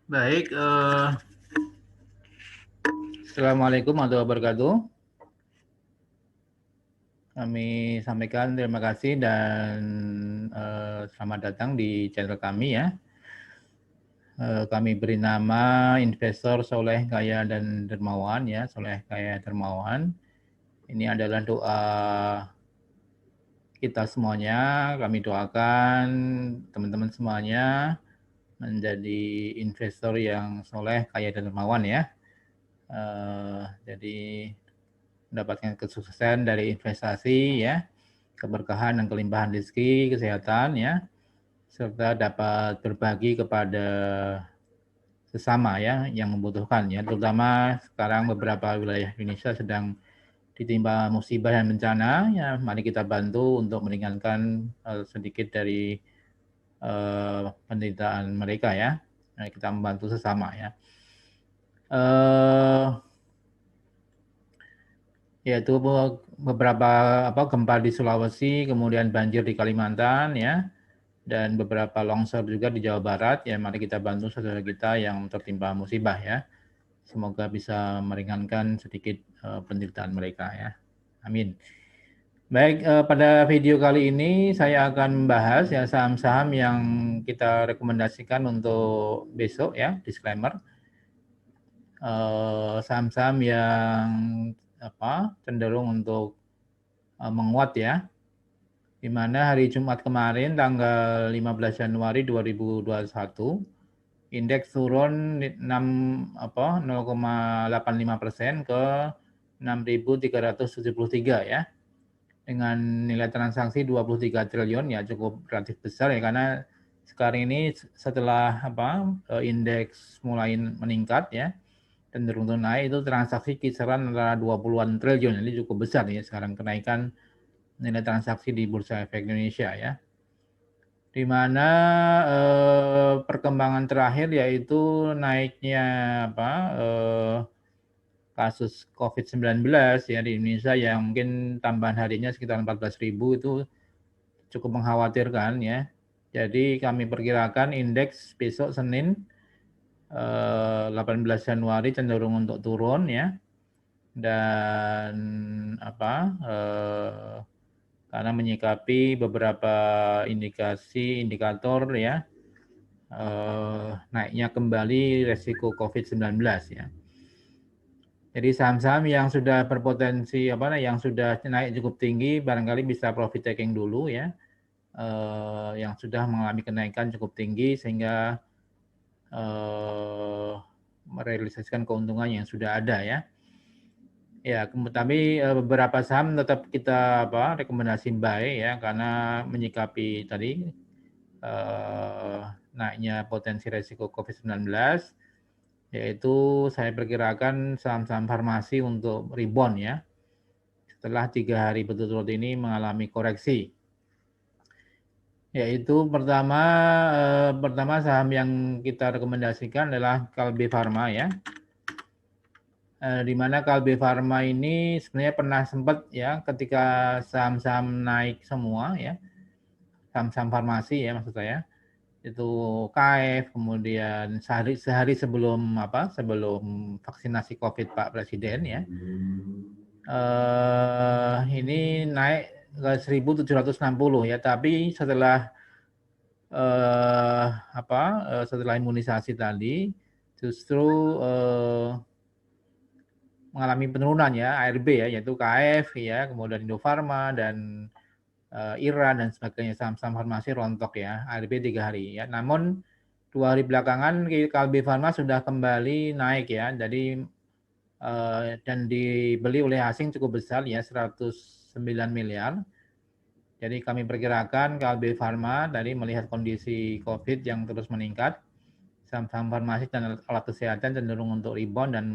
Baik, Assalamualaikum warahmatullahi wabarakatuh. Kami sampaikan terima kasih dan selamat datang di channel kami ya. Kami beri nama Investor Soleh Kaya dan Dermawan ya, Soleh Kaya Dermawan. Ini adalah doa kita semuanya. Kami doakan teman-teman semuanya menjadi investor yang soleh, kaya dan dermawan ya. Jadi mendapatkan kesuksesan dari investasi ya, keberkahan dan kelimpahan rezeki, kesehatan ya, serta dapat berbagi kepada sesama ya yang membutuhkan ya, terutama sekarang beberapa wilayah Indonesia sedang ditimpa musibah dan bencana ya, mari kita bantu untuk meringankan sedikit dari penderitaan mereka ya. Mari kita membantu sesama ya. Yaitu beberapa gempa di Sulawesi, kemudian banjir di Kalimantan ya, dan beberapa longsor juga di Jawa Barat ya. Mari kita bantu saudara kita yang tertimpa musibah ya. Semoga bisa meringankan sedikit penderitaan mereka ya. Amin. Baik, pada video kali ini saya akan membahas ya saham-saham yang kita rekomendasikan untuk besok ya, disclaimer. Saham-saham yang cenderung untuk menguat ya, di mana hari Jumat kemarin tanggal 15 Januari 2021 indeks turun 0,85% ke 6.373 ya, dengan nilai transaksi 23 triliun ya, cukup relatif besar ya, karena sekarang ini setelah indeks mulai meningkat ya, cenderung naik, itu transaksi kisaran antara 20-an triliun, jadi cukup besar ya sekarang kenaikan nilai transaksi di Bursa Efek Indonesia ya. Di mana perkembangan terakhir yaitu naiknya kasus COVID-19 ya di Indonesia yang mungkin tambahan harinya sekitar 14.000 itu cukup mengkhawatirkan ya. Jadi kami perkirakan indeks besok Senin 18 Januari cenderung untuk turun ya. Dan karena menyikapi beberapa indikator ya, naiknya kembali resiko COVID-19 ya. Jadi saham-saham yang sudah berpotensi yang sudah naik cukup tinggi barangkali bisa profit taking dulu ya. Yang sudah mengalami kenaikan cukup tinggi sehingga merealisasikan keuntungan yang sudah ada ya. Ya, tapi beberapa saham tetap kita rekomendasi buy ya, karena menyikapi tadi naiknya potensi resiko COVID-19, yaitu saya perkirakan saham-saham farmasi untuk rebound ya, setelah 3 hari berturut-turut ini mengalami koreksi. Yaitu pertama saham yang kita rekomendasikan adalah Kalbe Farma ya. Di mana Kalbe Farma ini sebenarnya pernah sempat ya, ketika saham-saham naik semua ya, saham-saham farmasi ya maksud saya, itu KF, kemudian sehari sebelum sebelum vaksinasi COVID Pak Presiden ya, ini naik ke 1.760 ya, tapi setelah setelah imunisasi tadi justru mengalami penurunan ya, ARB ya, yaitu KF ya, kemudian Indofarma dan IRA dan sebagainya, saham-saham farmasi rontok ya, ARB 3 hari ya. Namun 2 hari belakangan Kalbe Farma sudah kembali naik ya, jadi dan dibeli oleh asing cukup besar ya, 109 miliar. Jadi kami perkirakan Kalbe Farma tadi melihat kondisi COVID yang terus meningkat, saham-saham farmasi dan alat kesehatan cenderung untuk rebound dan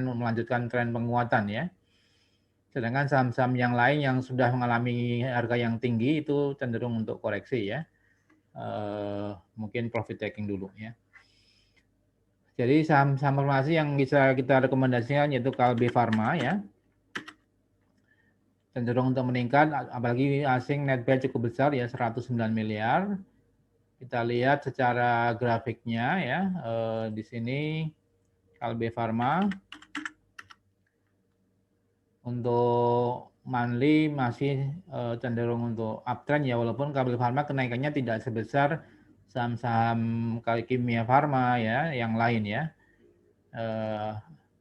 melanjutkan tren penguatan ya. Sedangkan saham-saham yang lain yang sudah mengalami harga yang tinggi itu cenderung untuk koreksi ya. Mungkin profit taking dulu ya. Jadi saham-saham farmasi yang bisa kita rekomendasikan yaitu Kalbe Farma ya, cenderung untuk meningkat, apalagi asing net buy cukup besar ya, 109 miliar. Kita lihat secara grafiknya ya, di sini Kalbe Farma untuk monthly masih cenderung untuk uptrend ya, walaupun Kalbe Farma kenaikannya tidak sebesar saham-saham Kimia Farma ya yang lain ya.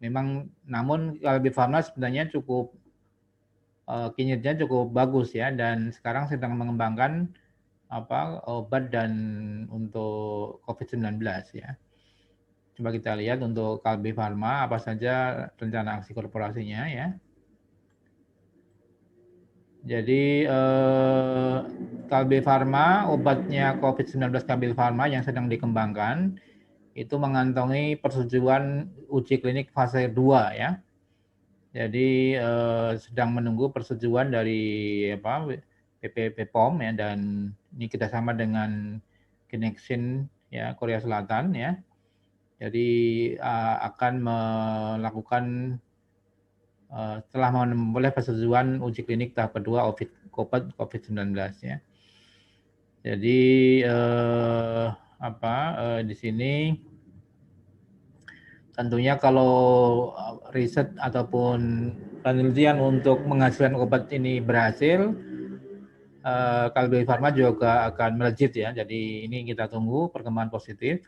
Memang namun Kalbe Farma sebenarnya cukup kinerjanya cukup bagus ya, dan sekarang sedang mengembangkan obat dan untuk COVID-19 ya. Coba kita lihat untuk Kalbe Farma apa saja rencana aksi korporasinya ya. Jadi Kalbe Farma, obatnya COVID-19 Kalbe Farma yang sedang dikembangkan itu mengantongi persetujuan uji klinik fase 2 ya. Jadi sedang menunggu persetujuan dari BPOM ya, dan ini kerjasama dengan Genexin ya Korea Selatan ya. Jadi akan melakukan setelah memperoleh persetujuan uji klinik tahap kedua COVID-19 ya. Jadi di sini tentunya kalau riset ataupun penelitian untuk menghasilkan obat ini berhasil, Kalbe Farma juga akan melejit ya. Jadi ini kita tunggu perkembangan positif.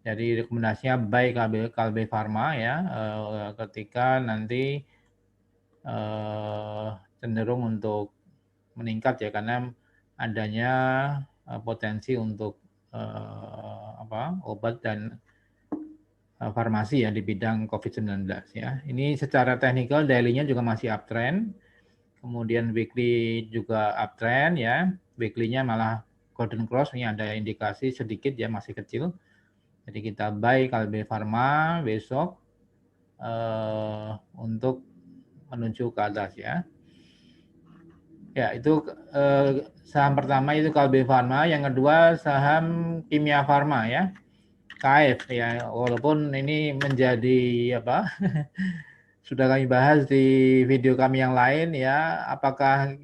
Jadi rekomendasinya baik Kalbe Farma ya, ketika nanti cenderung untuk meningkat ya, karena adanya potensi untuk obat dan farmasi ya di bidang COVID-19 ya. Ini secara teknikal daily-nya juga masih uptrend. Kemudian weekly juga uptrend ya. Weekly-nya malah golden cross, ini ada indikasi sedikit ya, masih kecil. Jadi kita buy Kalbe Farma besok untuk menuju ke atas ya. Ya, itu saham pertama itu Kalbe Farma, yang kedua saham Kimia Farma ya. KF ya, walaupun ini menjadi sudah kami bahas di video kami yang lain ya, apakah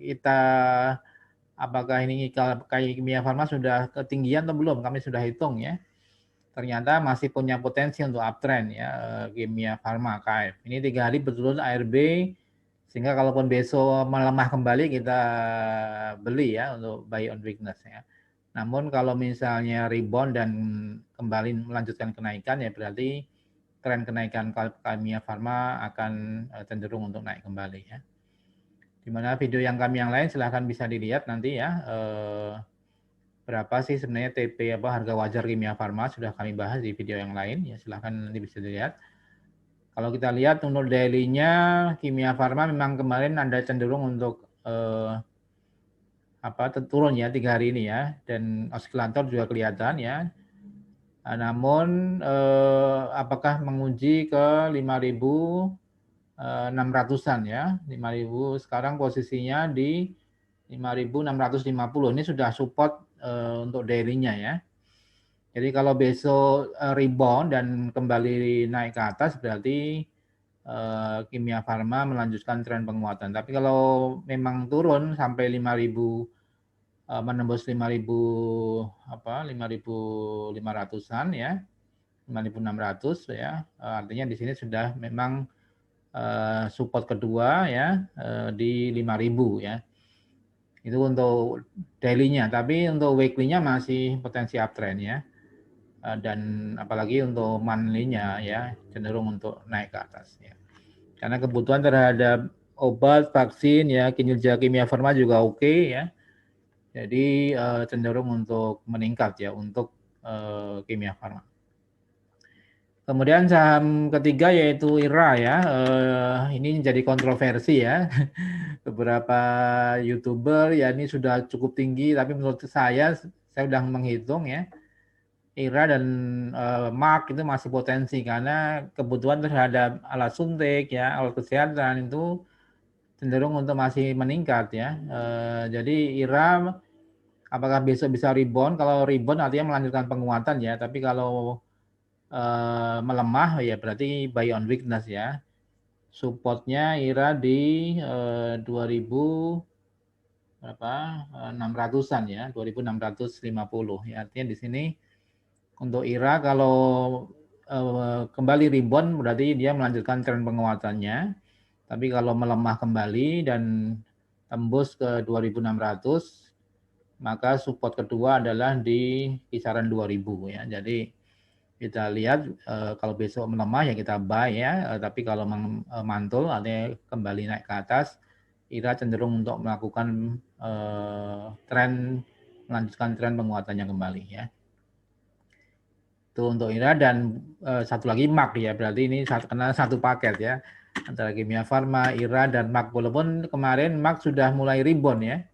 ini Kimia Farma sudah ketinggian atau belum, kami sudah hitung ya. Ternyata masih punya potensi untuk uptrend ya, Kimia Farma KF. Ini 3 hari betul-betul ARB, sehingga kalaupun besok melemah kembali kita beli ya untuk buy on weakness ya. Namun kalau misalnya rebound dan kembali melanjutkan kenaikan ya, berarti tren kenaikan Kimia Farma akan cenderung untuk naik kembali ya. Dimana video yang kami yang lain silahkan bisa dilihat nanti ya, berapa sih sebenarnya TP harga wajar Kimia Farma, sudah kami bahas di video yang lain ya, silahkan nanti bisa dilihat. Kalau kita lihat untuk daily-nya Kimia Farma memang kemarin ada cenderung untuk turun ya 3 hari ini ya, dan oskilator juga kelihatan ya. Namun apakah menguji ke 5.600-an ya, 5.000 sekarang posisinya di 5.650, ini sudah support untuk daily-nya ya. Jadi kalau besok rebound dan kembali naik ke atas, berarti Kimia Farma melanjutkan tren penguatan. Tapi kalau memang turun sampai 5.000, menembus 5.500-an ya, 5.600 ya, artinya di sini sudah memang support kedua ya, di 5.000 ya. Itu untuk daily-nya, tapi untuk weekly-nya masih potensi uptrend ya. Dan apalagi untuk monthly-nya ya, cenderung untuk naik ke atas ya. Karena kebutuhan terhadap obat, vaksin ya, kinerja Kimia Farma juga oke ya. Jadi cenderung untuk meningkat ya untuk Kimia Farma. Kemudian saham ketiga yaitu IRA ya. Ini jadi kontroversi ya. Beberapa YouTuber ya ini sudah cukup tinggi, tapi menurut saya sudah menghitung ya, IRA dan MARK itu masih potensi karena kebutuhan terhadap alat suntik ya, alat kesehatan itu cenderung untuk masih meningkat ya. Jadi IRA apakah besok bisa rebound? Kalau rebound artinya melanjutkan penguatan ya, tapi kalau melemah ya berarti buy on weakness ya. Supportnya IRA di 2000 berapa 600-an ya, 2.650 ya. Artinya di sini untuk IRA kalau kembali rebound berarti dia melanjutkan tren penguatannya. Tapi kalau melemah kembali dan tembus ke 2.600, maka support kedua adalah di kisaran 2.000 ya. Jadi kita lihat kalau besok melemah ya kita buy ya, tapi kalau mantul artinya kembali naik ke atas, IRA cenderung untuk melakukan melanjutkan tren penguatannya kembali ya. Itu untuk IRA dan satu lagi MAK ya, berarti ini karena satu paket ya antara Kimia Farma, IRA dan MAK. Walaupun kemarin MAK sudah mulai rebound ya.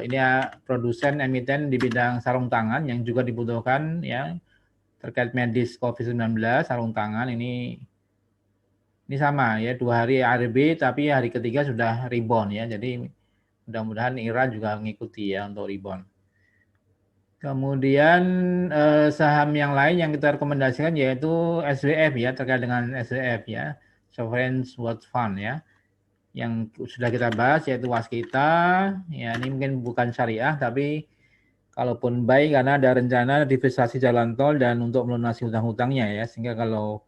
Ini ya produsen emiten di bidang sarung tangan yang juga dibutuhkan ya terkait medis COVID-19 sarung tangan ini sama ya 2 hari ARB tapi hari ketiga sudah rebound ya. Jadi mudah-mudahan IRA juga mengikuti ya untuk rebound. Kemudian saham yang lain yang kita rekomendasikan yaitu SWF ya, terkait dengan SWF ya, Sovereign Wealth Fund ya, yang sudah kita bahas yaitu Waskita ya. Ini mungkin bukan syariah tapi kalaupun baik karena ada rencana divestasi jalan tol dan untuk melunasi hutang-hutangnya ya, sehingga kalau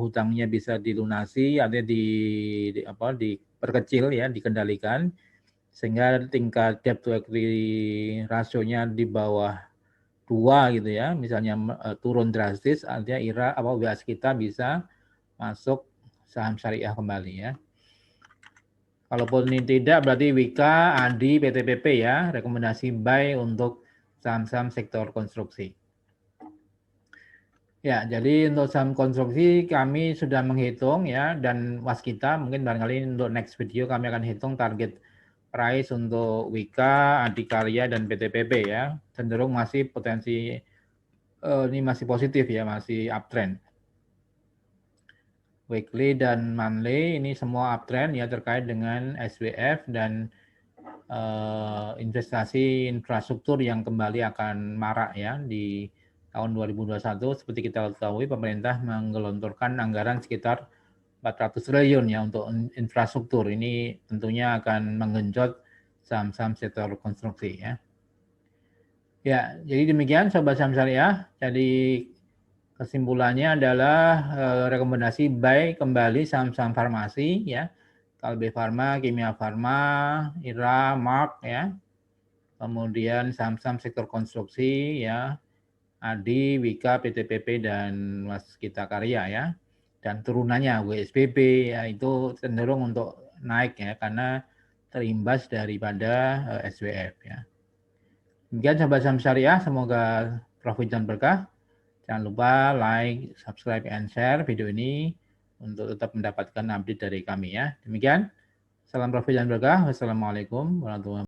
hutangnya bisa dilunasi artinya diperkecil ya, dikendalikan sehingga tingkat debt to equity rasionya di bawah 2 gitu ya, misalnya turun drastis, artinya IRA WAS kita bisa masuk saham syariah kembali ya. Kalaupun ini tidak berarti Wika, ADI, PTPP ya, rekomendasi buy untuk saham-saham sektor konstruksi. Ya, jadi untuk saham konstruksi kami sudah menghitung ya, dan Waskita mungkin barangkali untuk next video kami akan hitung target price untuk Wika, Adikarya dan PTPP ya. Cenderung masih potensi ini masih positif ya, masih uptrend. Weekly dan monthly ini semua uptrend ya terkait dengan SWF dan investasi infrastruktur yang kembali akan marak ya di tahun 2021. Seperti kita ketahui pemerintah menggelontorkan anggaran sekitar 400 triliun ya untuk infrastruktur. Ini tentunya akan menggenjot saham-saham sektor konstruksi ya. Ya, jadi demikian Sobat Saham Syariah. Jadi kesimpulannya adalah rekomendasi buy kembali saham-saham farmasi ya. Kalbe Farma, Kimia Farma, IRA, MARK ya. Kemudian saham-saham sektor konstruksi ya. ADI, Wika, PTPP dan Waskita Karya ya. Dan turunannya WSBB ya itu cenderung untuk naik ya karena terimbas daripada SWF ya. Demikian Sobat Saham Syariah, semoga profit dan berkah. Jangan lupa like, subscribe, and share video ini untuk tetap mendapatkan update dari kami ya. Demikian, salam profit dan berkah. Wassalamualaikum warahmatullahi wabarakatuh.